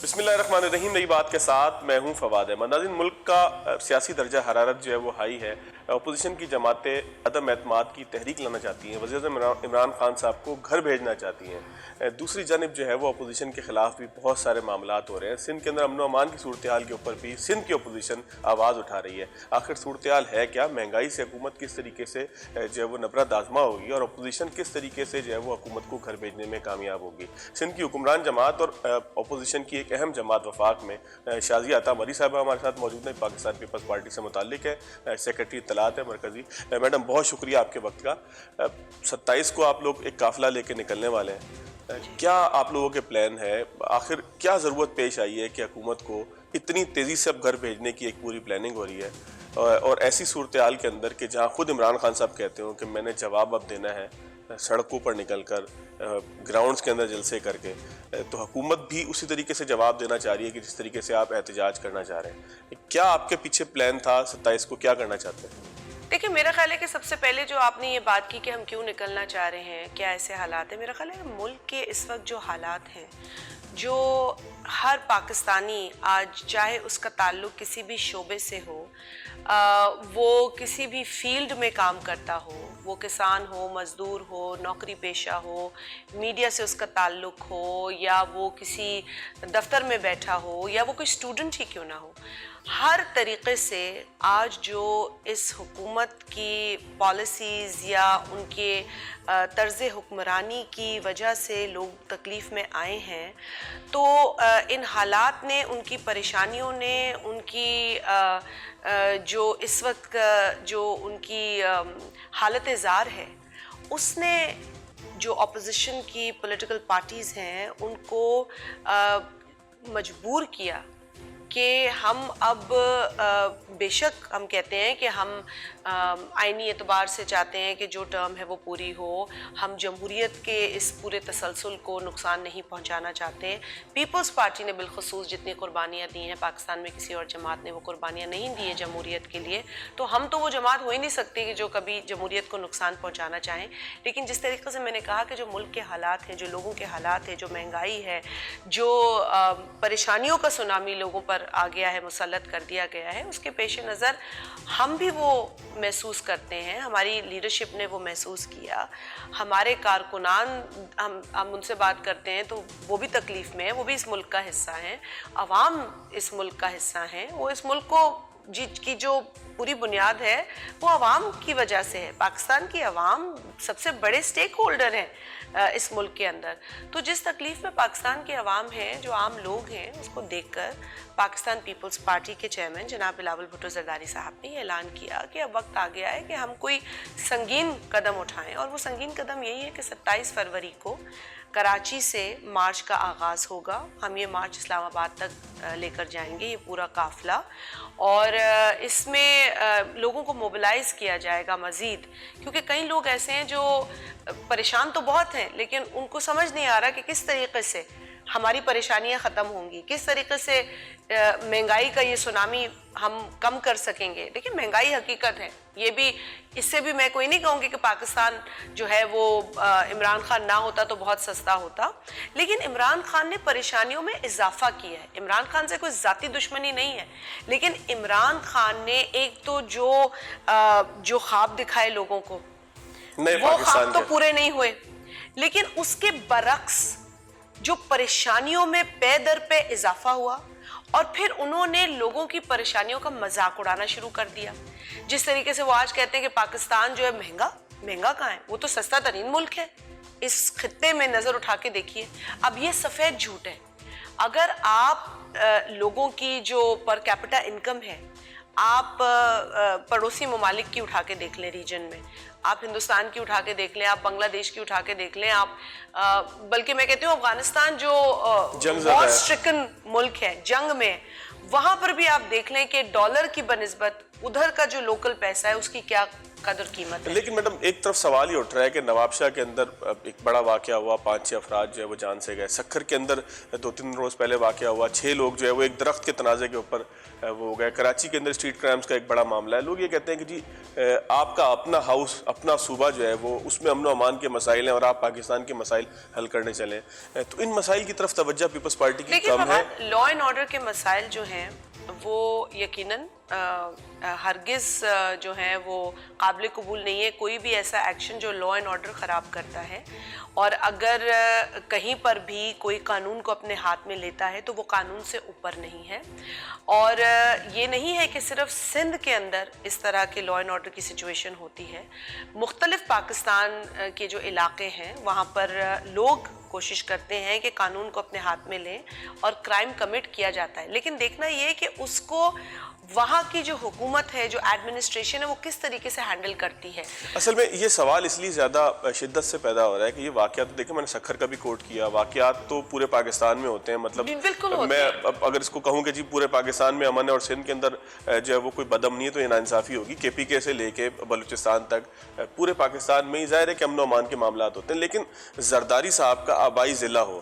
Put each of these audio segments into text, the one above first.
بسم اللہ الرحمن الرحیم. نئی بات کے ساتھ میں ہوں فواد احمد. ناظرین، ملک کا سیاسی درجہ حرارت جو ہے وہ ہائی ہے. اپوزیشن کی جماعتیں عدم اعتماد کی تحریک لانا چاہتی ہیں. وزیر اعظم عمران خان صاحب کو گھر بھیجنا چاہتی ہیں. دوسری جانب جو ہے وہ اپوزیشن کے خلاف بھی بہت سارے معاملات ہو رہے ہیں. سندھ کے اندر امن و امان کی صورتحال کے اوپر بھی سندھ کی اپوزیشن آواز اٹھا رہی ہے. آخر صورتحال ہے کیا؟ مہنگائی سے حکومت کس طریقے سے جو ہے وہ نبرد آزما ہوگی اور اپوزیشن کس طریقے سے جو ہے وہ حکومت کو گھر بھیجنے میں کامیاب ہوگی؟ سندھ کی حکمران جماعت اور اپوزیشن کی ایک اہم جماعت وفاق میں شازیہ عطا مری صاحبہ ہمارے ساتھ موجود ہیں. پاکستان پیپلز پارٹی سے متعلق ہے، سیکرٹری اطلاعات ہے مرکزی. میڈم، بہت شکریہ آپ کے وقت کا. 27 کو آپ لوگ ایک قافلہ لے کے نکلنے والے ہیں. کیا آپ لوگوں کے پلان ہے؟ آخر کیا ضرورت پیش آئی ہے کہ حکومت کو اتنی تیزی سے اب گھر بھیجنے کی ایک پوری پلاننگ ہو رہی ہے، اور ایسی صورتحال کے اندر کہ جہاں خود عمران خان صاحب کہتے ہوں کہ میں نے جواب اب دینا ہے سڑکوں پر نکل کر، گراؤنڈز کے اندر جلسے کر کے، تو حکومت بھی اسی طریقے سے جواب دینا چاہ رہی ہے کہ جس طریقے سے آپ احتجاج کرنا چاہ رہے ہیں. کیا آپ کے پیچھے پلان تھا 27 کو؟ کیا کرنا چاہتے ہیں؟ دیکھیں، میرا خیال ہے کہ سب سے پہلے جو آپ نے یہ بات کی کہ ہم کیوں نکلنا چاہ رہے ہیں، کیا ایسے حالات ہیں، میرا خیال ہے کہ ملک کے اس وقت جو حالات ہیں، جو ہر پاکستانی آج چاہے اس کا تعلق کسی بھی شعبے سے ہو، وہ کسی بھی فیلڈ میں کام کرتا ہو، وہ کسان ہو، مزدور ہو، نوکری پیشہ ہو، میڈیا سے اس کا تعلق ہو، یا وہ کسی دفتر میں بیٹھا ہو، یا وہ کوئی اسٹوڈنٹ ہی کیوں نہ ہو، ہر طریقے سے آج جو اس حکومت کی پالیسیز یا ان کے طرز حکمرانی کی وجہ سے لوگ تکلیف میں آئے ہیں، تو ان حالات نے، ان کی پریشانیوں نے، ان کی جو اس وقت جو ان کی حالت زار ہے، اس نے جو اپوزیشن کی پولیٹیکل پارٹیز ہیں ان کو مجبور کیا کہ ہم اب بے شک ہم کہتے ہیں کہ ہم آئینی اعتبار سے چاہتے ہیں کہ جو ٹرم ہے وہ پوری ہو، ہم جمہوریت کے اس پورے تسلسل کو نقصان نہیں پہنچانا چاہتے. پیپلز پارٹی نے بالخصوص جتنی قربانیاں دی ہیں، پاکستان میں کسی اور جماعت نے وہ قربانیاں نہیں دی ہیں جمہوریت کے لیے، تو ہم تو وہ جماعت ہو ہی نہیں سکتی کہ جو کبھی جمہوریت کو نقصان پہنچانا چاہیں. لیکن جس طریقے سے میں نے کہا کہ جو ملک کے حالات ہیں، جو لوگوں کے حالات ہیں، جو مہنگائی ہے، جو پریشانیوں کا سونامی لوگوں پر آ گیا ہے، مسلط کر دیا گیا ہے، اس کے پیش نظر ہم بھی وہ محسوس کرتے ہیں، ہماری لیڈرشپ نے وہ محسوس کیا، ہمارے کارکنان، ہم ان سے بات کرتے ہیں تو وہ بھی تکلیف میں ہیں، وہ بھی اس ملک کا حصہ ہیں، عوام اس ملک کا حصہ ہیں. وہ اس ملک کو کی جو پوری بنیاد ہے وہ عوام کی وجہ سے ہے. پاکستان کی عوام سب سے بڑے سٹیک ہولڈر ہیں اس ملک کے اندر. تو جس تکلیف میں پاکستان کے عوام ہیں، جو عام لوگ ہیں، اس کو دیکھ کر پاکستان پیپلز پارٹی کے چیئرمین جناب بلاول بھٹو زرداری صاحب نے یہ اعلان کیا کہ اب وقت آ گیا ہے کہ ہم کوئی سنگین قدم اٹھائیں. اور وہ سنگین قدم یہی ہے کہ 27 فروری کو کراچی سے مارچ کا آغاز ہوگا. ہم یہ مارچ اسلام آباد تک لے کر جائیں گے، یہ پورا قافلہ، اور اس میں لوگوں کو موبلائز کیا جائے گا مزید، کیونکہ کئی لوگ ایسے ہیں جو پریشان تو بہت ہیں، لیکن ان کو سمجھ نہیں آ رہا کہ کس طریقے سے ہماری پریشانیاں ختم ہوں گی، کس طریقے سے مہنگائی کا یہ سونامی ہم کم کر سکیں گے. دیکھیں، مہنگائی حقیقت ہے، یہ بھی، اس سے بھی میں کوئی نہیں کہوں گی کہ پاکستان جو ہے وہ عمران خان نہ ہوتا تو بہت سستا ہوتا، لیکن عمران خان نے پریشانیوں میں اضافہ کیا ہے. عمران خان سے کوئی ذاتی دشمنی نہیں ہے، لیکن عمران خان نے ایک تو جو خواب دکھائے لوگوں کو، وہ خواب تو پورے نہیں ہوئے، لیکن اس کے برعکس جو پریشانیوں میں پے در پہ اضافہ ہوا، اور پھر انہوں نے لوگوں کی پریشانیوں کا مذاق اڑانا شروع کر دیا. جس طریقے سے وہ آج کہتے ہیں کہ پاکستان جو ہے مہنگا کہاں ہے، وہ تو سستا ترین ملک ہے اس خطے میں، نظر اٹھا کے دیکھیے. اب یہ سفید جھوٹ ہے. اگر آپ لوگوں کی جو پر کیپٹا انکم ہے، آپ پڑوسی ممالک کی اٹھا کے دیکھ لیں، ریجن میں آپ ہندوستان کی اٹھا کے دیکھ لیں، آپ بنگلہ دیش کی اٹھا کے دیکھ لیں، آپ بلکہ میں کہتی ہوں افغانستان جو وار سٹرکن ملک ہے، جنگ میں، وہاں پر بھی آپ دیکھ لیں کہ ڈالر کی بنسبت ادھر کا جو لوکل پیسہ ہے اس کی کیا قدر قیمت ہے. لیکن میڈم ایک طرف سوال یہ اٹھ رہا ہے کہ نواب شاہ کے اندر ایک بڑا واقعہ ہوا, 5-6 افراد جو ہے وہ جان سے گئے. سکھر کے اندر 2-3 روز پہلے واقعہ ہوا, 6 لوگ جو ہے وہ ایک درخت کے تنازع کے اوپر وہ ہو گئے. کراچی کے اندر اسٹریٹ کرائمز کا ایک بڑا معاملہ ہے. لوگ یہ کہتے ہیں کہ جی آپ کا اپنا ہاؤس, اپنا صوبہ جو ہے وہ اس میں امن و امان کے مسائل ہیں اور آپ پاکستان کے مسائل حل کرنے چلیں, تو ان مسائل کی طرف توجہ پیپلز پارٹی کی کم ہے. لا اینڈ آرڈر کے مسائل جو ہیں وہ یقیناً ہرگز جو ہیں وہ قابل قبول نہیں ہے. کوئی بھی ایسا ایکشن جو لا اینڈ آرڈر خراب کرتا ہے, اور اگر کہیں پر بھی کوئی قانون کو اپنے ہاتھ میں لیتا ہے تو وہ قانون سے اوپر نہیں ہے. اور یہ نہیں ہے کہ صرف سندھ کے اندر اس طرح کے لا اینڈ آرڈر کی سچویشن ہوتی ہے. مختلف پاکستان کے جو علاقے ہیں وہاں پر لوگ کوشش کرتے ہیں کہ قانون کو اپنے ہاتھ میں لیں اور کرائم کمٹ کیا جاتا ہے, لیکن دیکھنا یہ کہ اس کو وہاں کی جو حکومت ہے, جو ایڈمنسٹریشن ہے, وہ کس طریقے سے ہینڈل کرتی ہے. اصل میں یہ سوال اس لیے زیادہ شدت سے پیدا ہو رہا ہے کہ یہ واقعات, دیکھیں میں نے سکھر کا بھی کوٹ کیا, واقعات تو پورے پاکستان میں ہوتے ہیں. مطلب میں اگر اس کو کہوں کہ جی پورے پاکستان میں امن ہے اور سندھ کے اندر جو ہے وہ کوئی بدم نہیں ہے تو یہ ناانصافی ہوگی. کے پی کے سے لے کے بلوچستان تک پورے پاکستان میں ہی ظاہر ہے کہ امن و امان کے معاملات ہوتے ہیں. لیکن زرداری صاحب کا آبائی ضلع ہو,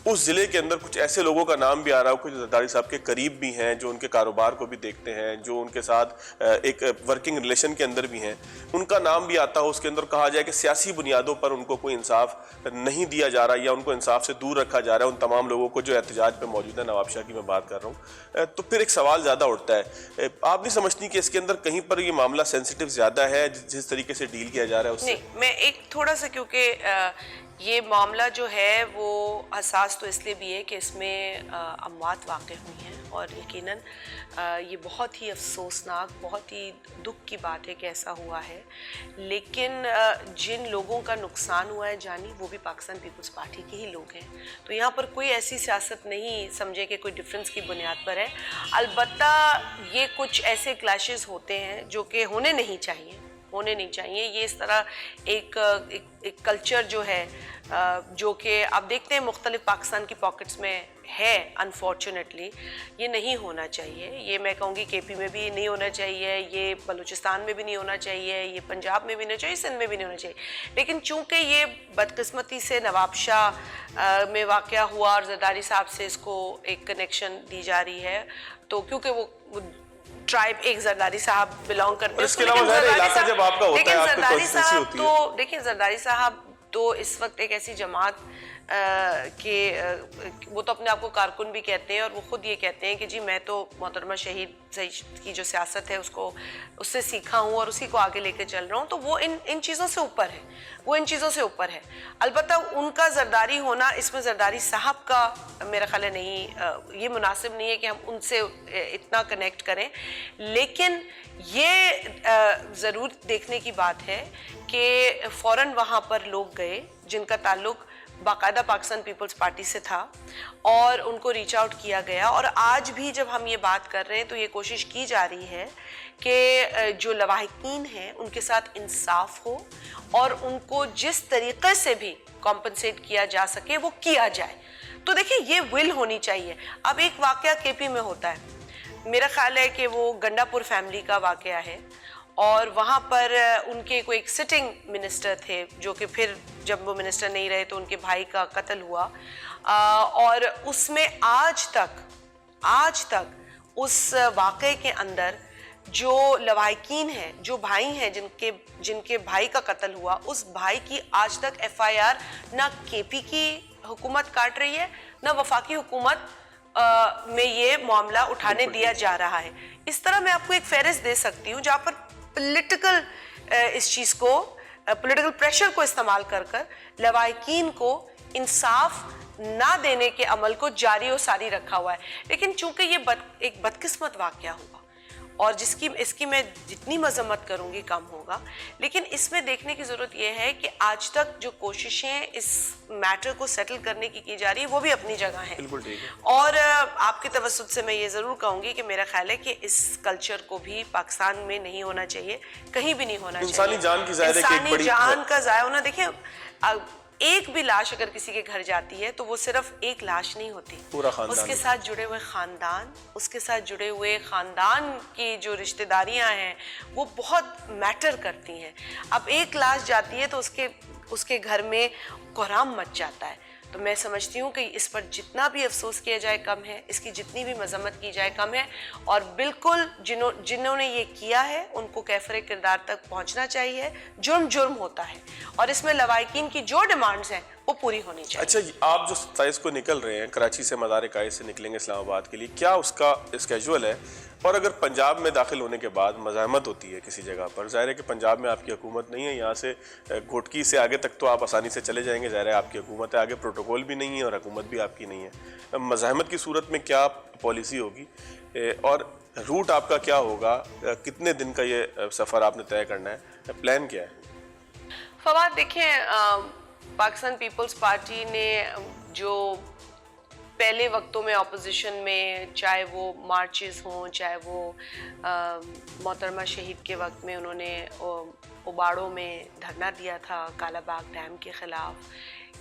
اس ضلع کے اندر کچھ ایسے لوگوں کا نام بھی آ رہا ہو کچھ زرداری صاحب کے قریب بھی ہیں, جو ان کے کاروبار کو بھی دیکھتے ہیں, جو ان کے ساتھ ایک ورکنگ ریلیشن کے اندر بھی ہیں, ان کا نام بھی آتا ہو اس کے اندر, کہا جائے کہ سیاسی بنیادوں پر ان کو کوئی انصاف نہیں دیا جا رہا یا ان کو انصاف سے دور رکھا جا رہا ہے, ان تمام لوگوں کو جو احتجاج پہ موجود ہے, نواب شاہ کی میں بات کر رہا ہوں, تو پھر ایک سوال زیادہ اٹھتا ہے. آپ نہیں سمجھتی کہ اس کے اندر کہیں پر یہ معاملہ سینسیٹیو زیادہ ہے جس طریقے سے ڈیل کیا جا رہا ہے اس سے؟ نہیں, میں ایک تھوڑا سا, کیونکہ یہ معاملہ جو ہے وہ حساس تو اس لیے بھی ہے کہ اس میں اموات واقع ہوئی ہیں, اور یقیناً یہ بہت ہی افسوسناک, بہت ہی دکھ کی بات ہے کہ ایسا ہوا ہے. لیکن جن لوگوں کا نقصان ہوا ہے جانی, وہ بھی پاکستان پیپلز پارٹی کے ہی لوگ ہیں. تو یہاں پر کوئی ایسی سیاست نہیں سمجھے کہ کوئی ڈفرینس کی بنیاد پر ہے. البتہ یہ کچھ ایسے کلیشز ہوتے ہیں جو کہ ہونے نہیں چاہیے. یہ اس طرح ایک کلچر جو ہے جو کہ آپ دیکھتے ہیں مختلف پاکستان کی پاکٹس میں ہے, انفارچونیٹلی یہ نہیں ہونا چاہیے. یہ میں کہوں گی کے پی میں بھی نہیں ہونا چاہیے, یہ بلوچستان میں بھی نہیں ہونا چاہیے, یہ پنجاب میں بھی نہیں ہونا چاہیے, سندھ میں بھی نہیں ہونا چاہیے. لیکن چونکہ یہ بدقسمتی سے نواب شاہ میں واقعہ ہوا اور زرداری صاحب سے اس کو ایک کنیکشن دی جا رہی ہے, تو کیونکہ وہ ٹرائب ایک زرداری صاحب بلانگ کرتے ہیں, لیکن زرداری صاحب تو اس وقت ایک ایسی جماعت کہ وہ تو اپنے آپ کو کارکن بھی کہتے ہیں, اور وہ خود یہ کہتے ہیں کہ جی میں تو محترمہ شہید کی جو سیاست ہے اس سے سیکھا ہوں اور اسی کو آگے لے کے چل رہا ہوں. تو وہ ان چیزوں سے اوپر ہے, البتہ ان کا زرداری ہونا, اس میں زرداری صاحب کا میرا خیال ہے نہیں, یہ مناسب نہیں ہے کہ ہم ان سے اتنا کنیکٹ کریں. لیکن یہ ضرور دیکھنے کی بات ہے کہ فوراً وہاں پر لوگ گئے جن کا تعلق باقاعدہ پاکستان پیپلز پارٹی سے تھا, اور ان کو ریچ آؤٹ کیا گیا. اور آج بھی جب ہم یہ بات کر رہے ہیں تو یہ کوشش کی جا رہی ہے کہ جو لواحقین ہیں ان کے ساتھ انصاف ہو, اور ان کو جس طریقے سے بھی کمپنسیٹ کیا جا سکے وہ کیا جائے. تو دیکھیں یہ ول ہونی چاہیے. اب ایک واقعہ کے پی میں ہوتا ہے, میرا خیال ہے کہ وہ گنڈا پور فیملی کا واقعہ ہے, اور وہاں پر ان کے کوئی ایک سٹنگ منسٹر تھے جو کہ پھر جب وہ منسٹر نہیں رہے تو ان کے بھائی کا قتل ہوا, اور اس میں آج تک اس واقعے کے اندر جو لواحقین ہیں, جو بھائی ہیں جن کے بھائی کا قتل ہوا, اس بھائی کی آج تک ایف آئی آر نہ کے پی کی حکومت کاٹ رہی ہے نہ وفاقی حکومت میں یہ معاملہ اٹھانے دیا جا رہا ہے. اس طرح میں آپ کو ایک فہرست دے سکتی ہوں جہاں پر پولیٹیکل اس چیز کو, پولیٹیکل پریشر کو استعمال کر لواحقین کو انصاف نہ دینے کے عمل کو جاری و ساری رکھا ہوا ہے. لیکن چونکہ یہ ایک بدقسمت واقعہ ہوا, اور اس کی میں جتنی مذمت کروں گی کم ہوگا, لیکن اس میں دیکھنے کی ضرورت یہ ہے کہ آج تک جو کوششیں اس میٹر کو سیٹل کرنے کی جا رہی ہے وہ بھی اپنی جگہ ہیں. اور آپ کے توسط سے میں یہ ضرور کہوں گی کہ میرا خیال ہے کہ اس کلچر کو بھی پاکستان میں نہیں ہونا چاہیے, کہیں بھی نہیں ہونا چاہیے. انسانی جان کی ضائع انسانی جان کا ضائع ہونا, دیکھیں ایک بھی لاش اگر کسی کے گھر جاتی ہے تو وہ صرف ایک لاش نہیں ہوتی, پورا خاندان, اس کے ساتھ جڑے ہوئے خاندان, اس کے ساتھ جڑے ہوئے خاندان کی جو رشتہ داریاں ہیں وہ بہت میٹر کرتی ہیں. اب ایک لاش جاتی ہے تو اس کے گھر میں کوہرام مچ جاتا ہے. تو میں سمجھتی ہوں کہ اس پر جتنا بھی افسوس کیا جائے کم ہے, اس کی جتنی بھی مذمت کی جائے کم ہے, اور بالکل جنہوں نے یہ کیا ہے ان کو کیفر کردار تک پہنچنا چاہیے. جرم ہوتا ہے اور اس میں لواحقین کی جو ڈیمانڈز ہیں وہ پوری ہونی چاہیے. اچھا, آپ جو 27 کو نکل رہے ہیں کراچی سے, مزار قائد سے نکلیں گے اسلام آباد کے لیے, کیا اس کا اسکیجول ہے؟ اور اگر پنجاب میں داخل ہونے کے بعد مزاحمت ہوتی ہے کسی جگہ پر, ظاہر ہے کہ پنجاب میں آپ کی حکومت نہیں ہے, یہاں سے گھوٹکی سے آگے تک تو آپ آسانی سے چلے جائیں گے, ظاہر ہے آپ کی حکومت ہے, آگے پروٹوکول بھی نہیں ہے اور حکومت بھی آپ کی نہیں ہے. مزاحمت کی صورت میں کیا پالیسی ہوگی اور روٹ آپ کا کیا ہوگا؟ کتنے دن کا یہ سفر آپ نے طے کرنا ہے, پلان کیا ہے؟ فواد دیکھیں, پاکستان پیپلز پارٹی نے جو پہلے وقتوں میں اپوزیشن میں, چاہے وہ مارچز ہوں, چاہے وہ محترمہ شہید کے وقت میں انہوں نے اوباڑوں میں دھرنا دیا تھا کالا باغ ڈیم کے خلاف,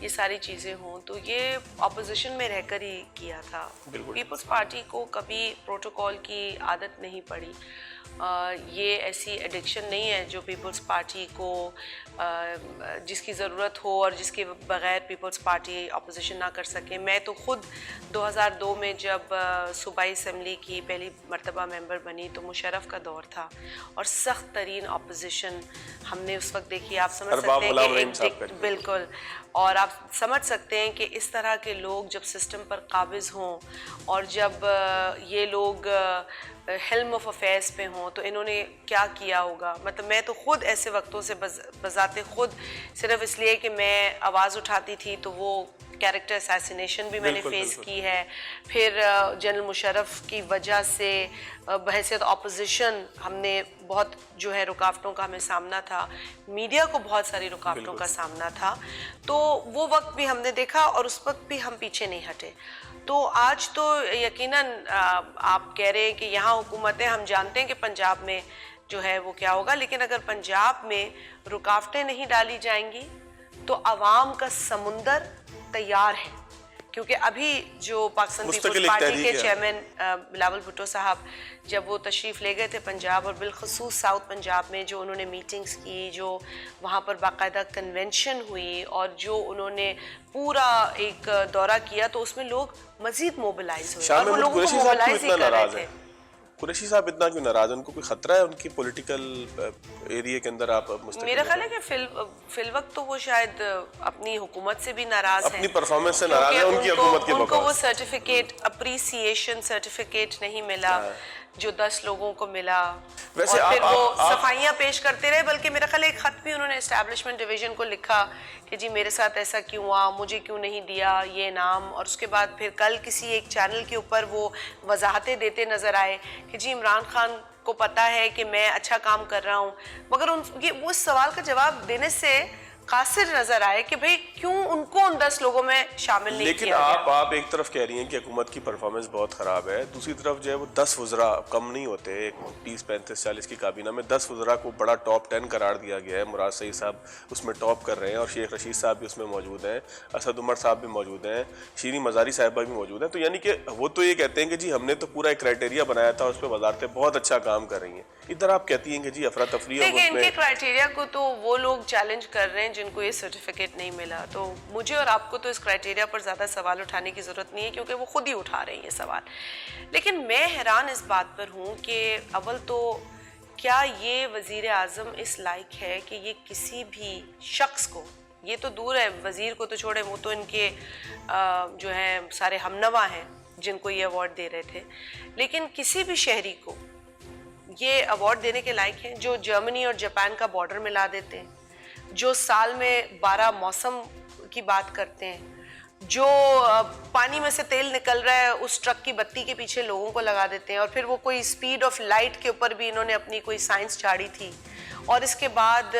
یہ ساری چیزیں ہوں, تو یہ اپوزیشن میں رہ کر ہی کیا تھا. پیپلز پارٹی کو کبھی پروٹوکول کی عادت نہیں پڑی. یہ ایسی ایڈکشن نہیں ہے جو پیپلز پارٹی کو جس کی ضرورت ہو اور جس کے بغیر پیپلز پارٹی اپوزیشن نہ کر سکے. میں تو خود 2002 میں جب صوبائی اسمبلی کی پہلی مرتبہ ممبر بنی تو مشرف کا دور تھا اور سخت ترین اپوزیشن ہم نے اس وقت دیکھی. آپ سمجھ سکتے ہیں کہ بالکل, اور آپ سمجھ سکتے ہیں کہ اس طرح کے لوگ جب سسٹم پر قابض ہوں اور جب یہ لوگ ہیلم آف افیئرس پہ ہوں تو انہوں نے کیا کیا ہوگا. مطلب میں تو خود ایسے وقتوں سے بذات خود, صرف اس لیے کہ میں آواز اٹھاتی تھی تو وہ کیریکٹر اسیسینیشن بھی میں نے فیس کی ہے. پھر جنرل مشرف کی وجہ سے بحیثیت اپوزیشن ہم نے بہت جو ہے رکاوٹوں کا ہمیں سامنا تھا, میڈیا کو بہت ساری رکاوٹوں کا سامنا تھا. تو وہ وقت بھی ہم نے دیکھا اور اس وقت بھی ہم پیچھے نہیں ہٹے. تو آج تو یقیناً آپ کہہ رہے ہیں کہ یہاں حکومت ہے, ہم جانتے ہیں کہ پنجاب میں جو ہے وہ کیا ہوگا, لیکن اگر پنجاب میں رکاوٹیں نہیں ڈالی جائیں گی تو عوام کا سمندر تیار ہے. کیونکہ ابھی جو پاکستان پیپلز پارٹی کے چیئرمین بلاول بھٹو صاحب جب وہ تشریف لے گئے تھے پنجاب اور بالخصوص ساؤتھ پنجاب میں, جو انہوں نے میٹنگز کی, جو وہاں پر باقاعدہ کنونشن ہوئی اور جو انہوں نے پورا ایک دورہ کیا, تو اس میں لوگ مزید موبلائز ہوئے اور وہ لوگوں کو موبلائز ہی کر رہے تھے. قریشی صاحب اتنا کیوں ناراض ہیں؟ ان کو کوئی خطرہ ہے ان کی پولیٹیکل ایریا کے اندر؟ آپ میرا خیال ہے کہ فی الوقت تو وہ شاید اپنی حکومت سے بھی ناراض ہیں, اپنی پرفارمنس سے ناراض ہیں, ان کی حکومت کے ان کو وہ سرٹیفکیٹ اپریسیشن سرٹیفکیٹ نہیں ملا جو 10 لوگوں کو ملا, اور پھر وہ صفائیاں پیش کرتے رہے. بلکہ میرا خیال ہے ایک خط بھی انہوں نے اسٹیبلشمنٹ ڈویژن کو لکھا کہ جی میرے ساتھ ایسا کیوں ہوا, مجھے کیوں نہیں دیا یہ انعام. اور اس کے بعد پھر کل کسی ایک چینل کے اوپر وہ وضاحتیں دیتے نظر آئے کہ جی عمران خان کو پتا ہے کہ میں اچھا کام کر رہا ہوں, مگر وہ اس سوال کا جواب دینے سے قاصر نظر آئے کہ بھئی کیوں ان کو ان 10 لوگوں میں شامل نہیں کیا گیا. لیکن آپ ایک طرف کہہ رہی ہیں کہ حکومت کی پرفارمنس بہت خراب ہے, دوسری طرف جو ہے وہ 10 وزراء کم نہیں ہوتے, 30 35 40 کی کابینہ میں 10 وزراء کو بڑا ٹاپ 10 قرار دیا گیا ہے. مراد سعید صاحب اس میں ٹاپ کر رہے ہیں اور شیخ رشید صاحب بھی اس میں موجود ہیں, اسد عمر صاحب بھی موجود ہیں, شیریں مزاری صاحبہ بھی موجود ہیں. تو یعنی کہ وہ تو یہ کہتے ہیں کہ جی ہم نے تو پورا ایک کرائٹیریا بنایا تھا, اس پہ وزارتیں بہت اچھا کام کر رہی ہیں. ادھر آپ کہتی ہیں کہ جی افراتفری ہے. دیکھیں ان کے کرائٹیریا کو تو وہ لوگ چیلنج کر رہے ہیں جن کو یہ سرٹیفکیٹ نہیں ملا. تو مجھے اور آپ کو تو اس کرائٹیریا پر زیادہ سوال اٹھانے کی ضرورت نہیں ہے کیونکہ وہ خود ہی اٹھا رہے ہیں یہ سوال. لیکن میں حیران اس بات پر ہوں کہ اول تو کیا یہ وزیر اعظم اس لائق ہے کہ یہ کسی بھی شخص کو, یہ تو دور ہے وزیر کو تو چھوڑے, وہ تو ان کے جو ہیں سارے ہمنوا ہیں جن کو یہ ایوارڈ دے رہے تھے, لیکن کسی بھی شہری کو یہ ایوارڈ دینے کے لائق ہیں جو جرمنی اور جاپان کا بارڈر ملا دیتے ہیں, جو سال میں 12 موسم کی بات کرتے ہیں, جو پانی میں سے تیل نکل رہا ہے اس ٹرک کی بتی کے پیچھے لوگوں کو لگا دیتے ہیں, اور پھر وہ کوئی سپیڈ آف لائٹ کے اوپر بھی انہوں نے اپنی کوئی سائنس جھاڑی تھی. اور اس کے بعد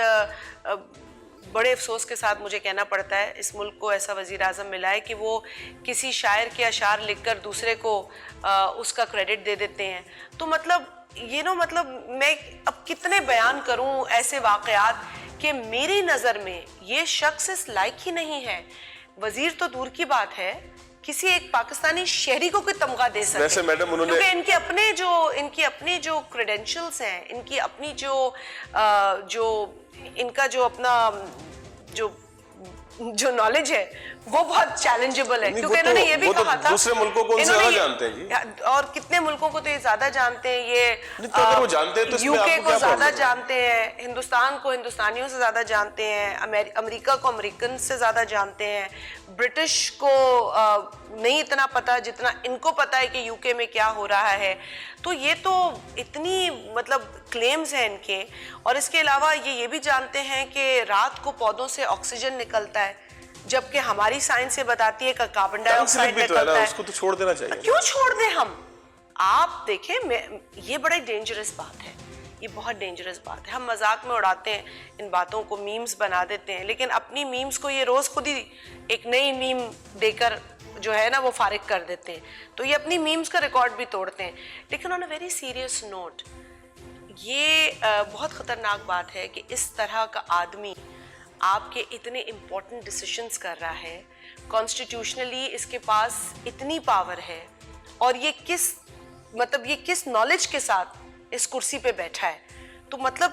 بڑے افسوس کے ساتھ مجھے کہنا پڑتا ہے اس ملک کو ایسا وزیر اعظم ملا ہے کہ وہ کسی شاعر کے اشعار لکھ کر دوسرے کو اس کا کریڈٹ دے دیتے ہیں. تو مطلب مطلب میں اب کتنے بیان کروں ایسے واقعات کہ میری نظر میں یہ شخص اس لائق ہی نہیں ہے، وزیر تو دور کی بات ہے، کسی ایک پاکستانی شہری کو کوئی تمغہ دے سکے. ویسے میڈم انہوں نے کیونکہ ان کے اپنے جو کریڈینشلز ہیں، ان کی اپنی جو ان کا جو اپنا جو نالج ہے وہ بہت چیلنجبل ہے. کیونکہ انہوں نے یہ بھی کہا تھا دوسرے ملکوں کو ان سے زیادہ جانتے ہیں جی، اور کتنے ملکوں کو تو یہ زیادہ جانتے ہیں، یہ اگر وہ جانتے ہیں تو اس میں یو کے آپ کو کو کیا زیادہ پرابلم ہے؟ جانتے ہیں، ہندوستان کو ہندوستانیوں سے زیادہ جانتے ہیں، امریکہ کو امریکن سے زیادہ جانتے ہیں، برٹش کو نہیں اتنا پتا جتنا ان کو پتا ہے کہ یو کے میں کیا ہو رہا ہے. تو یہ تو اتنی مطلب کلیمز ہیں ان کے. اور اس کے علاوہ یہ بھی جانتے ہیں کہ رات کو پودوں سے آکسیجن نکلتا ہے، جبکہ ہماری سائنس یہ بتاتی ہے کہ کاربن ڈائی آکسائڈ نکلتا ہے. اس کو تو چھوڑ دینا چاہیے. کیوں چھوڑ دیں ہم؟ آپ دیکھیں یہ بڑی ڈینجرس بات ہے، یہ بہت ڈینجرس بات ہے. ہم مذاق میں اڑاتے ہیں ان باتوں کو، میمز بنا دیتے ہیں، لیکن اپنی میمز کو یہ روز خود ہی ایک نئی میم دے کر جو ہے نا وہ فارغ کر دیتے ہیں. تو یہ اپنی میمز کا ریکارڈ بھی توڑتے ہیں. لیکن آن اے ویری سیریس نوٹ، یہ بہت خطرناک بات ہے کہ اس طرح کا آدمی آپ کے اتنے امپورٹنٹ ڈیسیشنز کر رہا ہے، کانسٹیٹیوشنلی اس کے پاس اتنی پاور ہے، اور یہ کس نالج کے ساتھ اس کرسی پہ بیٹھا ہے. تو مطلب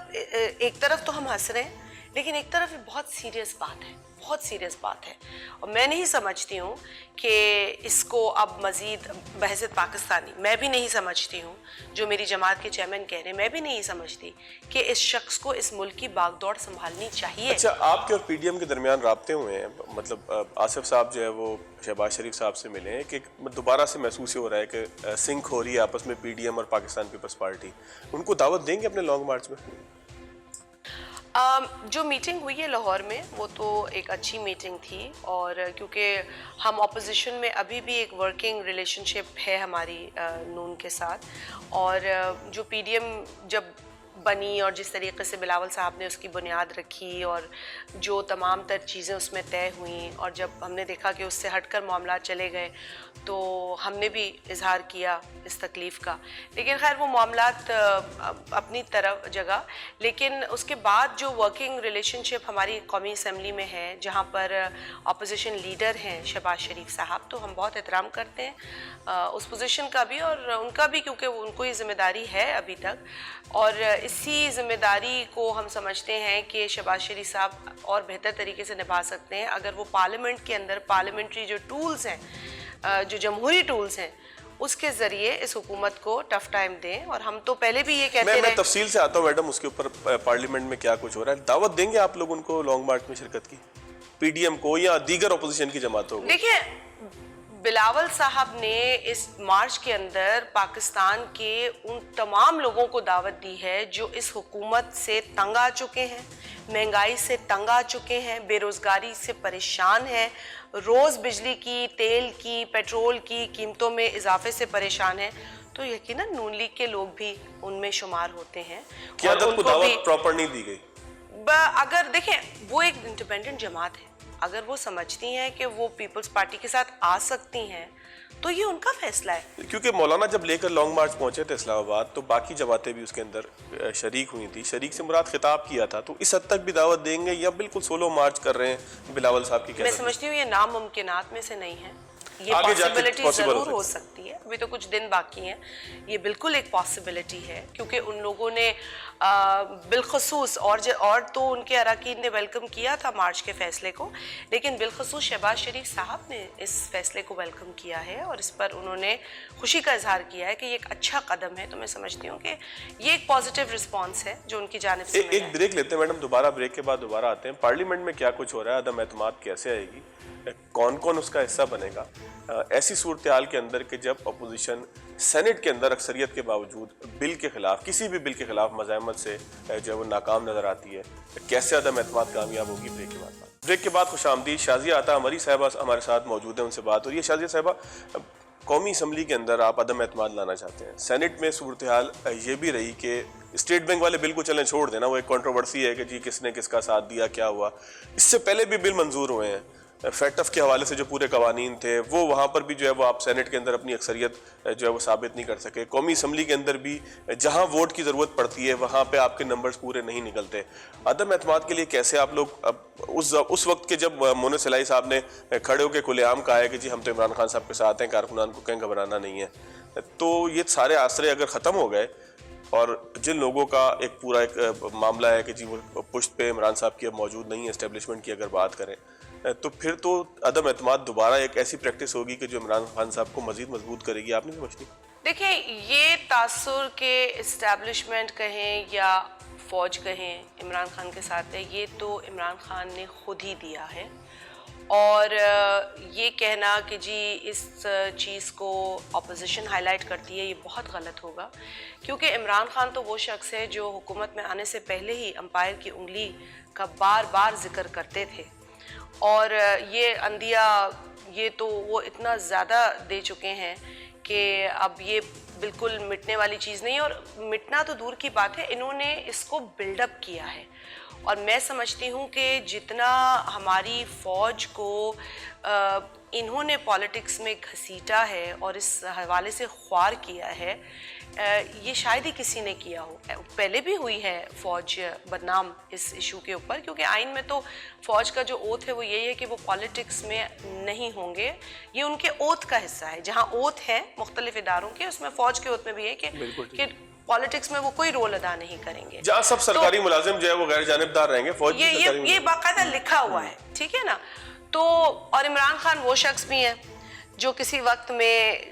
ایک طرف تو ہم ہنس رہے ہیں، لیکن ایک طرف یہ بہت سیریس بات ہے، بہت سیریس بات ہے. اور میں نہیں سمجھتی ہوں کہ اس کو اب مزید بحثیت پاکستانی، میں بھی نہیں سمجھتی ہوں، جو میری جماعت کے چیئرمین کہہ رہے ہیں، میں بھی نہیں سمجھتی کہ اس شخص کو اس ملک کی باغ دوڑ سنبھالنی چاہیے. اچھا، آپ کے اور پی ڈی ایم کے درمیان رابطے ہوئے ہیں، مطلب آصف صاحب جو ہے وہ شہباز شریف صاحب سے ملے ہیں کہ دوبارہ سے محسوس ہو رہا ہے کہ سنک ہو رہی ہے آپس میں پی ڈی ایم اور پاکستان پیپلز پارٹی، ان کو دعوت دیں گے اپنے لانگ مارچ میں؟ جو میٹنگ ہوئی ہے لاہور میں وہ تو ایک اچھی میٹنگ تھی، اور کیونکہ ہم اپوزیشن میں ابھی بھی ایک ورکنگ ریلیشن شپ ہے ہماری نون کے ساتھ، اور جو پی ڈی ایم جب بنی اور جس طریقے سے بلاول صاحب نے اس کی بنیاد رکھی اور جو تمام تر چیزیں اس میں طے ہوئیں، اور جب ہم نے دیکھا کہ اس سے ہٹ کر معاملات چلے گئے تو ہم نے بھی اظہار کیا اس تکلیف کا. لیکن خیر وہ معاملات اپنی طرف جگہ. لیکن اس کے بعد جو ورکنگ ریلیشن شپ ہماری قومی اسمبلی میں ہے، جہاں پر اپوزیشن لیڈر ہیں شہباز شریف صاحب، تو ہم بہت احترام کرتے ہیں اس پوزیشن کا بھی اور ان کا بھی، کیونکہ ان کو یہ ذمہ داری ہے ابھی تک. اور اسی ذمہ داری کو ہم سمجھتے ہیں کہ شہباز شریف صاحب اور بہتر طریقے سے نبھا سکتے ہیں اگر وہ پارلیمنٹ کے اندر پارلیمنٹری جو ٹولز ہیں، جو جمہوری ٹولز ہیں، اس کے ذریعے اس حکومت کو ٹف ٹائم دیں. اور ہم تو پہلے بھی یہ کہتے رہے. میں تفصیل سے آتا ہوں میڈم اس کے اوپر، پارلیمنٹ میں کیا کچھ ہو رہا ہے. دعوت دیں گے آپ لوگ ان کو لانگ مارچ میں شرکت کی، پی ڈی ایم کو یا دیگر اپوزیشن کی جماعتوں کو؟ دیکھیں، بلاول صاحب نے اس مارچ کے اندر پاکستان کے ان تمام لوگوں کو دعوت دی ہے جو اس حکومت سے تنگ آ چکے ہیں، مہنگائی سے تنگ آ چکے ہیں، بے روزگاری سے پریشان ہیں، روز بجلی کی، تیل کی، پیٹرول کی قیمتوں میں اضافے سے پریشان ہیں. تو یقیناً نون لیگ کے لوگ بھی ان میں شمار ہوتے ہیں. قیادت کو دعوت پراپر نہیں دی گئی؟ اگر دیکھیں، وہ ایک انڈیپینڈنٹ جماعت ہے، اگر وہ سمجھتی ہیں کہ وہ پیپلز پارٹی کے ساتھ آ سکتی ہیں تو یہ ان کا فیصلہ ہے. کیونکہ مولانا جب لے کر لانگ مارچ پہنچے تھے اسلام آباد تو باقی جماعتیں بھی اس کے اندر شریک ہوئی تھی. شریک سے مراد خطاب کیا تھا، تو اس حد تک بھی دعوت دیں گے یا بالکل سولو مارچ کر رہے ہیں بلاول صاحب کی؟ میں سمجھتی ہوں یہ ناممکنات میں سے نہیں ہے، یہ پاسبلٹی ضرور ہو سکتی ہے. ابھی تو کچھ دن باقی ہیں، یہ بالکل ایک پاسبلٹی ہے، کیونکہ ان لوگوں نے بالخصوص اور تو ان کے اراکین نے ویلکم کیا تھا مارچ کے فیصلے کو، لیکن بالخصوص شہباز شریف صاحب نے اس فیصلے کو ویلکم کیا ہے اور اس پر انہوں نے خوشی کا اظہار کیا ہے کہ یہ ایک اچھا قدم ہے. تو میں سمجھتی ہوں کہ یہ ایک پازیٹیو رسپانس ہے جو ان کی جانب سے. ایک بریک لیتے ہیں میڈم، دوبارہ بریک کے بعد دوبارہ آتے ہیں. پارلیمنٹ میں کیا کچھ ہو رہا ہے، عدم اعتماد کیسے آئے گی، کون کون اس کا حصہ بنے گا، ایسی صورتحال کے اندر کہ جب اپوزیشن سینٹ کے اندر اکثریت کے باوجود بل کے خلاف، کسی بھی بل کے خلاف مزاحمت سے جو ہے وہ ناکام نظر آتی ہے، کیسے عدم اعتماد کامیاب ہوگی؟ بریک کے بعد. بریک کے بعد خوش آمدید. شازیہ عطا عمری صاحبہ ہمارے ساتھ موجود ہیں، ان سے بات ہو رہی ہے. شازیہ صاحبہ، قومی اسمبلی کے اندر آپ عدم اعتماد لانا چاہتے ہیں، سینٹ میں صورتحال یہ بھی رہی کہ اسٹیٹ بینک والے بل کو چلیں چھوڑ دینا، وہ ایک کنٹروورسی ہے کہ جی کس نے کس کا ساتھ دیا، کیا ہوا. اس سے پہلے بھی بل منظور ہوئے ہیں، فیٹف کے حوالے سے جو پورے قوانین تھے وہ وہاں پر بھی جو ہے وہ آپ سینٹ کے اندر اپنی اکثریت جو ہے وہ ثابت نہیں کر سکے. قومی اسمبلی کے اندر بھی جہاں ووٹ کی ضرورت پڑتی ہے وہاں پہ آپ کے نمبرز پورے نہیں نکلتے. عدم اعتماد کے لیے کیسے آپ لوگ اس وقت کے جب مونس الہی صاحب نے کھڑے ہو کے کھلے عام کہا ہے کہ جی ہم تو عمران خان صاحب کے ساتھ ہیں, کارکنان کو کہیں گھبرانا نہیں ہے, تو یہ سارے آسرے اگر ختم ہو گئے اور جن لوگوں کا ایک پورا ایک معاملہ ہے کہ جی وہ پشت پہ عمران صاحب کی اب موجود نہیں ہے, اسٹیبلشمنٹ کی اگر بات کریں, تو پھر تو عدم اعتماد دوبارہ ایک ایسی پریکٹس ہوگی کہ جو عمران خان صاحب کو مزید مضبوط کرے گی. آپ نہیں سمجھتی؟ دیکھیں, یہ تاثر کے اسٹیبلشمنٹ کہیں یا فوج کہیں عمران خان کے ساتھ ہے, یہ تو عمران خان نے خود ہی دیا ہے. اور یہ کہنا کہ جی اس چیز کو اپوزیشن ہائی لائٹ کرتی ہے, یہ بہت غلط ہوگا, کیونکہ عمران خان تو وہ شخص ہے جو حکومت میں آنے سے پہلے ہی امپائر کی انگلی کا بار بار ذکر کرتے تھے. اور یہ اندھیا یہ تو وہ اتنا زیادہ دے چکے ہیں کہ اب یہ بالکل مٹنے والی چیز نہیں, اور مٹنا تو دور کی بات ہے, انہوں نے اس کو بلڈ اپ کیا ہے. اور میں سمجھتی ہوں کہ جتنا ہماری فوج کو انہوں نے پالیٹکس میں گھسیٹا ہے اور اس حوالے سے خوار کیا ہے, یہ شاید ہی کسی نے کیا ہو. پہلے بھی ہوئی ہے فوج بدنام اس ایشو کے اوپر, کیونکہ آئین میں تو فوج کا جو اوتھ ہے وہ یہی ہے کہ وہ پالیٹکس میں نہیں ہوں گے. یہ ان کے اوتھ کا حصہ ہے, جہاں اوتھ ہے مختلف اداروں کے, اس میں فوج کے اوتھ میں بھی ہے کہ پالیٹکس میں وہ کوئی رول ادا نہیں کریں گے. جہاں سب سرکاری ملازم جو ہے وہ غیر جانبدار رہیں گے, فوج بھی سرکاری ملازم. یہ باقاعدہ لکھا ہوا ہے, ٹھیک ہے نا. تو اور عمران خان وہ شخص بھی ہیں جو کسی وقت میں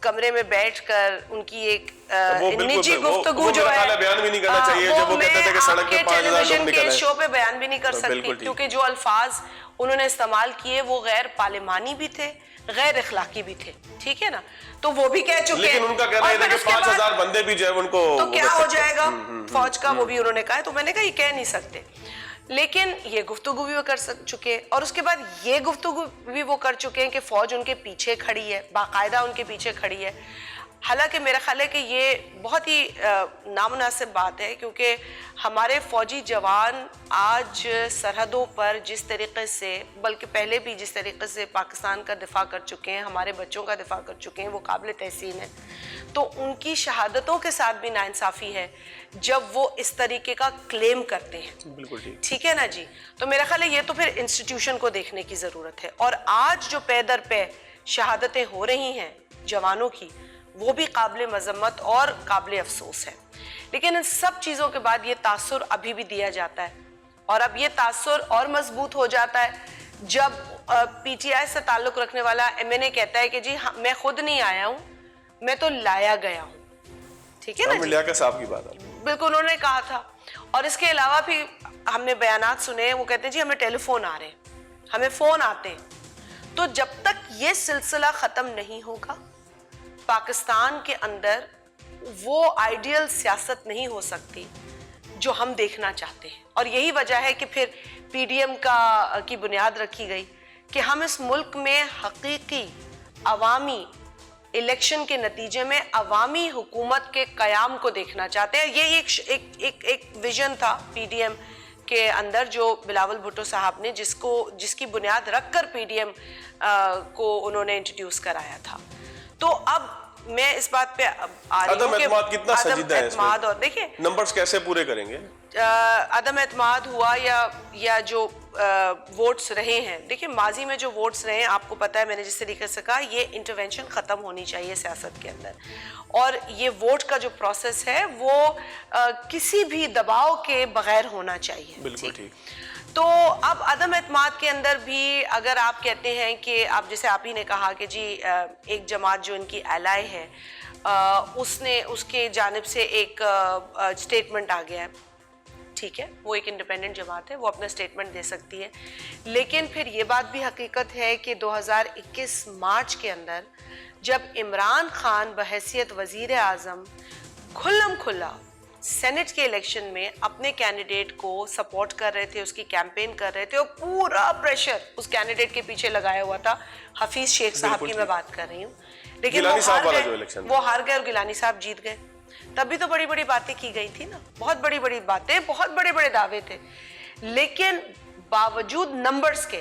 کمرے میں بیٹھ کر ان کی ایک نجی گفتگو جو ہے بیان بھی نہیں کرنا چاہیے, جب وہ کہتے تھے کہ سڑک پہ 5000 لوگ ٹیلی نکل ویژن آئے, شو پہ بیان بھی نہیں کر سکتی, کیونکہ جو الفاظ انہوں نے استعمال کیے وہ غیر پارلیمانی بھی تھے, غیر اخلاقی بھی تھے, ٹھیک ہے نا. تو وہ بھی کہہ چکے ہیں, لیکن ان کا کہنا ہے کہ 5000 بندے بھی جو ہے ان کو تو کیا ہو جائے گا فوج کا, وہ بھی انہوں نے کہا ہے. تو میں نے کہا یہ کہہ نہیں سکتے, لیکن یہ گفتگو بھی وہ کر چکے, اور اس کے بعد یہ گفتگو بھی وہ کر چکے ہیں کہ فوج ان کے پیچھے کھڑی ہے, باقاعدہ ان کے پیچھے کھڑی ہے. حالانکہ میرا خیال ہے کہ یہ بہت ہی نامناسب بات ہے, کیونکہ ہمارے فوجی جوان آج سرحدوں پر جس طریقے سے, بلکہ پہلے بھی جس طریقے سے پاکستان کا دفاع کر چکے ہیں, ہمارے بچوں کا دفاع کر چکے ہیں, وہ قابل تحسین ہے. تو ان کی شہادتوں کے ساتھ بھی ناانصافی ہے جب وہ اس طریقے کا کلیم کرتے ہیں. بالکل ٹھیک ہے نا جی. تو میرا خیال ہے یہ تو پھر انسٹیٹیوشن کو دیکھنے کی ضرورت ہے. اور آج جو پے در پے شہادتیں ہو رہی ہیں جوانوں کی, وہ بھی قابل مذمت اور قابل افسوس ہے. لیکن ان سب چیزوں کے بعد یہ تاثر ابھی بھی دیا جاتا ہے, اور اب یہ تاثر اور مضبوط ہو جاتا ہے جب پی ٹی آئی سے تعلق رکھنے والا ایم این اے کہتا ہے کہ جی میں خود نہیں آیا ہوں, میں تو لایا گیا ہوں. ٹھیک ہے نا جی, لیاقت صاحب کی بات ہے, بالکل انہوں نے کہا تھا. اور اس کے علاوہ بھی ہم نے بیانات سنے, وہ کہتے ہیں جی ہمیں ٹیلی فون آ رہے ہیں, ہمیں فون آتے ہیں. تو جب تک یہ سلسلہ ختم نہیں ہوگا پاکستان کے اندر وہ آئیڈیل سیاست نہیں ہو سکتی جو ہم دیکھنا چاہتے ہیں. اور یہی وجہ ہے کہ پھر پی ڈی ایم کی بنیاد رکھی گئی کہ ہم اس ملک میں حقیقی عوامی الیکشن کے نتیجے میں عوامی حکومت کے قیام کو دیکھنا چاہتے ہیں. یہ ایک ویژن تھا پی ڈی ایم کے اندر جو بلاول بھٹو صاحب نے جس کی بنیاد رکھ کر پی ڈی ایم کو انہوں نے انٹروڈیوس کرایا تھا. تو اب میں اس بات پہ آ رہی ہوں کہ عدم اعتماد کتنا سنجیدہ ہے اس میں, اور دیکھیں نمبرز کیسے پورے کریں گے. عدم اعتماد ہوا یا جو ووٹس رہے ہیں, دیکھیں ماضی میں جو ووٹس رہے ہیں آپ کو پتا ہے, میں نے جس طریقے سے کہا یہ انٹرونشن ختم ہونی چاہیے سیاست کے اندر, اور یہ ووٹ کا جو پروسیس ہے وہ کسی بھی دباؤ کے بغیر ہونا چاہیے. بالکل ٹھیک. تو اب عدم اعتماد کے اندر بھی اگر آپ کہتے ہیں کہ آپ جیسے آپ ہی نے کہا کہ جی ایک جماعت جو ان کی ایلائی ہے اس کے جانب سے ایک سٹیٹمنٹ آ گیا ہے, ٹھیک ہے, وہ ایک انڈیپینڈنٹ جماعت ہے, وہ اپنا سٹیٹمنٹ دے سکتی ہے. لیکن پھر یہ بات بھی حقیقت ہے کہ 2021 مارچ کے اندر جب عمران خان بحیثیت وزیر اعظم کھلم کھلا سینٹ کے الیکشن میں اپنے کینڈیڈیٹ کو سپورٹ کر رہے تھے, اس کی کیمپین کر رہے تھے, اور پورا پریشر اس کینڈیڈیٹ کے پیچھے لگایا ہوا تھا. حفیظ شیخ صاحب کی میں بات کر رہی ہوں, لیکن وہ ہار گئے اور گیلانی صاحب جیت گئے. تب بھی تو بڑی بڑی باتیں کی گئی تھی نا, بہت بڑی بڑی باتیں, بہت بڑے بڑے دعوے تھے, لیکن باوجود نمبرز کے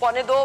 1.25